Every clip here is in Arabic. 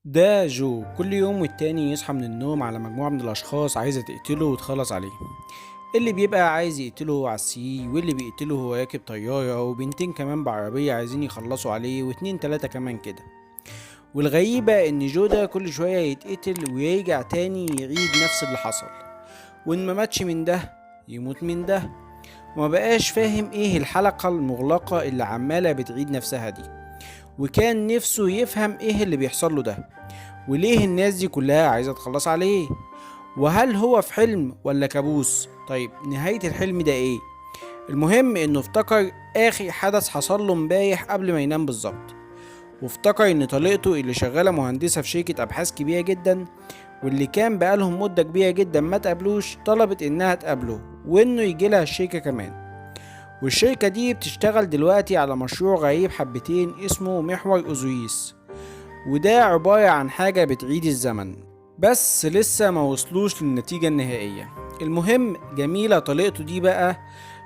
ده جو كل يوم والتاني يصحى من النوم على مجموعة من الأشخاص عايزة تقتله وتخلص عليه. اللي بيبقى عايز يقتله هو على السي، واللي بيقتله هو راكب طيارة، وبنتين كمان بعربية عايزين يخلصوا عليه، واتنين تلاتة كمان كده. والغريبة إن جو ده كل شوية يتقتل ويرجع تاني يعيد نفس اللي حصل، وإن ما ماتش من ده يموت من ده. وما بقاش فاهم ايه الحلقة المغلقة اللي عمالة بتعيد نفسها دي، وكان نفسه يفهم ايه اللي بيحصل له ده، وليه الناس دي كلها عايزة تخلص عليه. وهل هو في حلم ولا كابوس؟ طيب نهاية الحلم ده ايه؟ المهم انه افتكر اخر حدث حصل له امبارح قبل ما ينام بالظبط، وافتكر ان طليقته اللي شغالة مهندسة في شركة ابحاث كبيرة جدا، واللي كان بقالهم مدة كبيرة جدا ما تقابلوش، طلبت انها تقابله وانه يجيلها الشركة كمان. والشركة دي بتشتغل دلوقتي على مشروع غريب حبتين اسمه محور أوزوريس، وده عبارة عن حاجة بتعيد الزمن، بس لسه ما وصلوش للنتيجة النهائية. المهم جميلة طليقته دي بقى،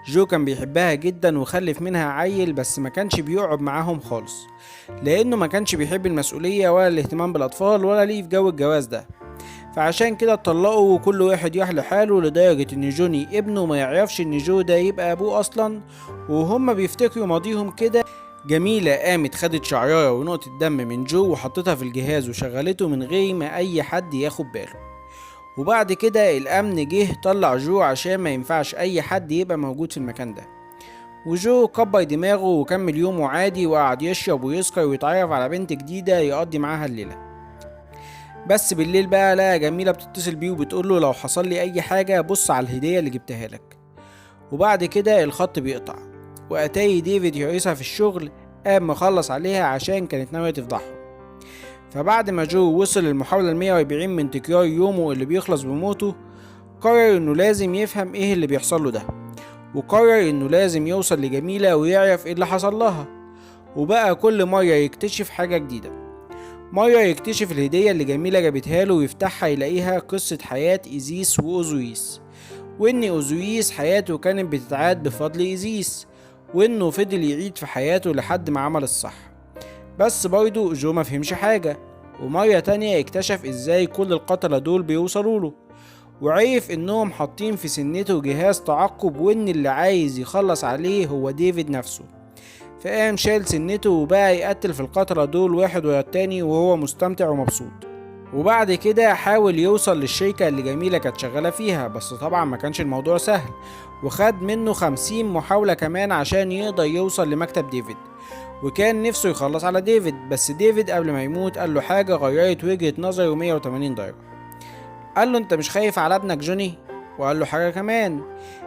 جو كان بيحبها جدا وخلف منها عيل، بس ما كانش بيقعد معاهم خالص لأنه ما كانش بيحب المسؤولية ولا الاهتمام بالأطفال ولا ليه في جو الجواز ده. فعشان كده اتطلقوا وكل واحد يحل حاله، لدرجة ان جوني ابنه ما يعرفش ان جو ده يبقى ابوه اصلا، وهما بيفتكروا ماضيهم كده. جميلة قامت خدت شعراية ونقطة دم من جو وحطتها في الجهاز وشغلته من غير ما اي حد ياخد باله. وبعد كده الامن جه طلع جو عشان ما ينفعش اي حد يبقى موجود في المكان ده. وجو كبر دماغه وكمل يومه عادي، وقعد يشرب ويسكر ويتعرف على بنت جديدة يقضي معاها الليلة. بس بالليل بقى لقى جميلة بتتصل بيه وبتقوله لو حصل لي أي حاجة بص على الهدية اللي جبتها لك. وبعد كده الخط بيقطع، وأتاري ديفيد يعيسها في الشغل قام مخلص عليها عشان كانت ناوية تفضحه. فبعد ما جو وصل للمحاولة 140 من تكرار يومه اللي بيخلص بموته، قرر إنه لازم يفهم إيه اللي بيحصل له ده، وقرر إنه لازم يوصل لجميلة ويعرف إيه اللي حصل لها. وبقى كل مرة يكتشف حاجة جديدة. مرة يكتشف الهدية اللي جميلة جابتها له ويفتحها يلاقيها قصة حياة إيزيس وأوزوريس، وإن أوزوريس حياته كانت بتتعاد بفضل إيزيس، وإنه فضل يعيد في حياته لحد ما عمل الصح. بس برضه جو مفهمش حاجة. ومرة تانية اكتشف ازاي كل القتلة دول بيوصلوا له، وعرف انهم حاطين في سنته جهاز تعقب، وان اللي عايز يخلص عليه هو ديفيد نفسه. فقام شال سنته وبقى يقتل في القتلة دول واحد ورا التاني وهو مستمتع ومبسوط. وبعد كده حاول يوصل للشركة اللي جميلة كانت شغالة فيها، بس طبعا ما كانش الموضوع سهل، وخد منه 50 محاولة كمان عشان يقدر يوصل لمكتب ديفيد. وكان نفسه يخلص على ديفيد، بس ديفيد قبل ما يموت قال له حاجة غيرت وجهة نظره 180 درجة. قال له انت مش خايف على ابنك جوني؟ وقال له حاجة كمان،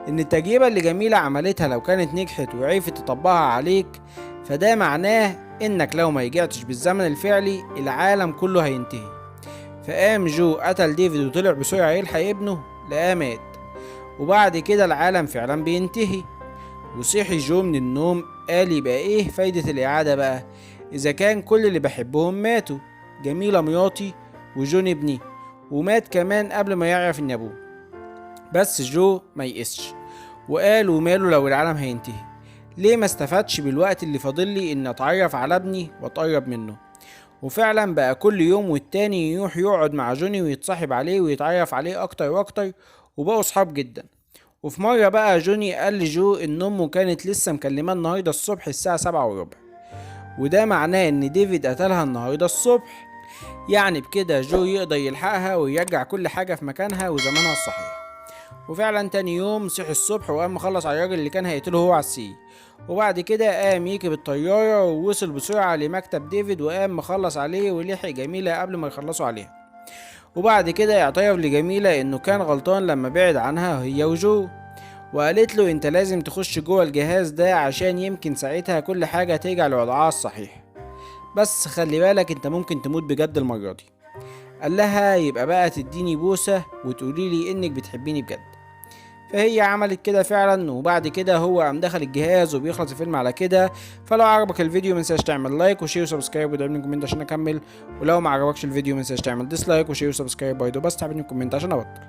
ان التجربة اللي جميلة عملتها لو كانت نجحت وعرفت تطبقها عليك، فده معناه انك لو ما رجعتش بالزمن الفعلي العالم كله هينتهي. فقام جو قتل ديفيد وطلع بسرعة يلحق ابنه، لقاه مات. وبعد كده العالم فعلا بينتهي. وصحي جو من النوم قال يبقى ايه فايدة الإعادة بقى إذا كان كل اللي بحبهم ماتوا، جميلة مراتي وجون ابني، ومات كمان قبل ما يعرف إن أبوه. بس جو ما يقسش وقال وماله لو العالم هينتهي، ليه ما استفادش بالوقت اللي فاضل لي إن أتعرف على ابني وأتقرب منه. وفعلا بقى كل يوم والتاني يروح يقعد مع جوني ويتصاحب عليه ويتعرف عليه أكتر وأكتر، وبقوا صحاب جدا. وفي مرة بقى جوني قال لجو إن أمه كانت لسه مكلمة النهاردة الصبح الساعة 7:15، وده معناه إن ديفيد قتلها النهاردة الصبح. يعني بكده جو يقدر يلحقها ويرجع كل حاجة في مكانها وزمانها الصحيح. وفعلا تاني يوم صحي الصبح وقام مخلص على الراجل اللي كان هيقتله هو على السي. وبعد كده قام يركب الطيارة ووصل بسرعة لمكتب ديفيد وقام مخلص عليه ولحق جميلة قبل ما يخلصوا عليها. وبعد كده اعترف لجميلة انه كان غلطان لما بعد عنها هي وجو، وقالت له انت لازم تخش جوه الجهاز ده عشان يمكن ساعتها كل حاجة ترجع لوضعها الصحيح، بس خلي بالك انت ممكن تموت بجد المرة دي. قال لها يبقى بقى تديني بوسة وتقولي لي انك بتحبيني بجد. فهي عملت كده فعلا، وبعد كده هو قام دخل الجهاز وبيخلص الفيلم على كده. فلو عجبك الفيديو منساش تعمل لايك وشير وسبسكرايب ودعمني كومنت عشان اكمل، ولو ما عجبكش الفيديو منساش تعمل ديسلايك وشير وسبسكرايب برضه بس تعملني كومنت عشان ابطل.